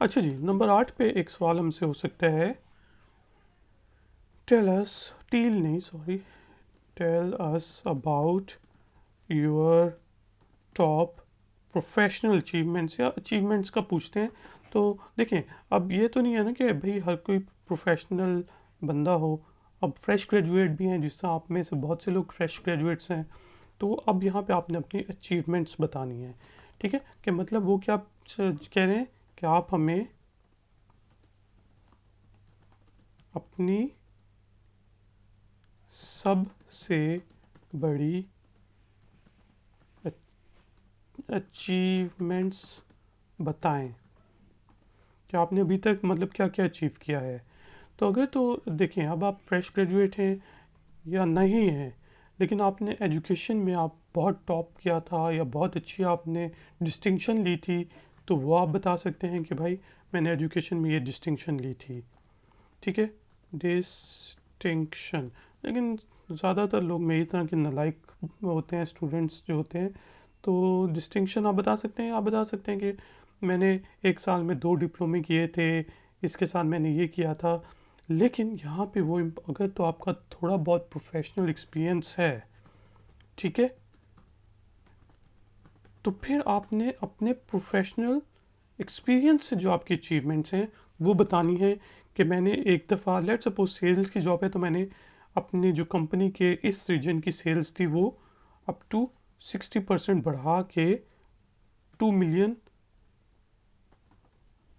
अच्छा जी, नंबर 8 पे एक सवाल हमसे हो सकता है, टेल अस टील नहीं sorry tell us about your top professional achievements, या अचीवमेंट्स का पूछते हैं। तो देखें, अब ये तो नहीं है ना कि भाई हर कोई प्रोफेशनल बंदा हो। अब फ्रेश ग्रेजुएट भी हैं, जिससे आप में से बहुत से लोग फ्रेश ग्रेजुएट्स हैं। तो अब यहाँ पे आपने अपनी अचीवमेंट्स बतानी है, ठीक है। कि मतलब वो क्या कह रहे हैं कि आप हमें अपनी सबसे बड़ी अचीवमेंट्स बताएं कि आपने अभी तक मतलब क्या क्या अचीव किया है। तो अगर तो देखें, अब आप फ्रेश ग्रेजुएट हैं या नहीं हैं, लेकिन आपने एजुकेशन में आप बहुत टॉप किया था या बहुत अच्छी आपने डिस्टिंक्शन ली थी, तो वो आप बता सकते हैं कि भाई मैंने एजुकेशन में ये डिस्टिंक्शन ली थी, ठीक है। डिस्टिंक्शन। लेकिन ज़्यादातर लोग मेरी तरह के नालायक होते हैं, स्टूडेंट्स जो होते हैं। तो डिस्टिंक्शन आप बता सकते हैं, आप बता सकते हैं कि मैंने एक साल में 2 डिप्लोमे किए थे, इसके साथ मैंने ये किया था। लेकिन यहाँ पे वो अगर तो आपका थोड़ा बहुत प्रोफेशनल एक्सपीरियंस है, ठीक है, तो फिर आपने अपने प्रोफेशनल एक्सपीरियंस से जो आपकी अचीवमेंट्स हैं वो बतानी है। कि मैंने एक दफ़ा लेट सपोज सेल्स की जॉब है, तो मैंने अपनी जो कंपनी के इस रीजन की सेल्स थी वो अप टू 60% बढ़ा के 2 मिलियन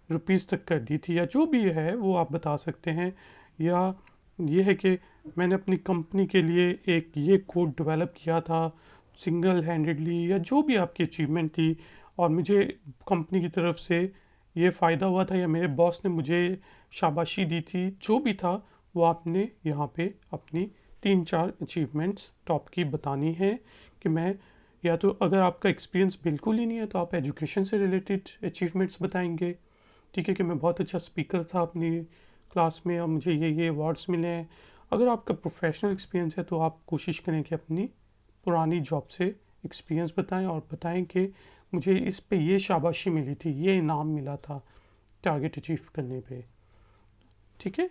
रुपीज़ तक कर दी थी, या जो भी है वो आप बता सकते हैं। या ये है कि मैंने अपनी कंपनी के लिए एक ये कोड डेवलप किया था सिंगल हैंडेडली, या जो भी आपकी अचीवमेंट थी, और मुझे कंपनी की तरफ से ये फ़ायदा हुआ था, या मेरे बॉस ने मुझे शाबाशी दी थी, जो भी था वो आपने यहाँ पे अपनी 3-4 अचीवमेंट्स टॉप की बतानी है। कि मैं, या तो अगर आपका एक्सपीरियंस बिल्कुल ही नहीं है तो आप एजुकेशन से रिलेटेड अचीवमेंट्स बताएंगे, ठीक है, कि मैं बहुत अच्छा स्पीकर था अपनी क्लास में और मुझे ये अवार्ड्स मिले हैं। अगर आपका प्रोफेशनल एक्सपीरियंस है तो आप कोशिश करें कि अपनी पुरानी जॉब से एक्सपीरियंस बताएं, और बताएं कि मुझे इस पे ये शाबाशी मिली थी, ये इनाम मिला था टारगेट अचीव करने पे, ठीक है।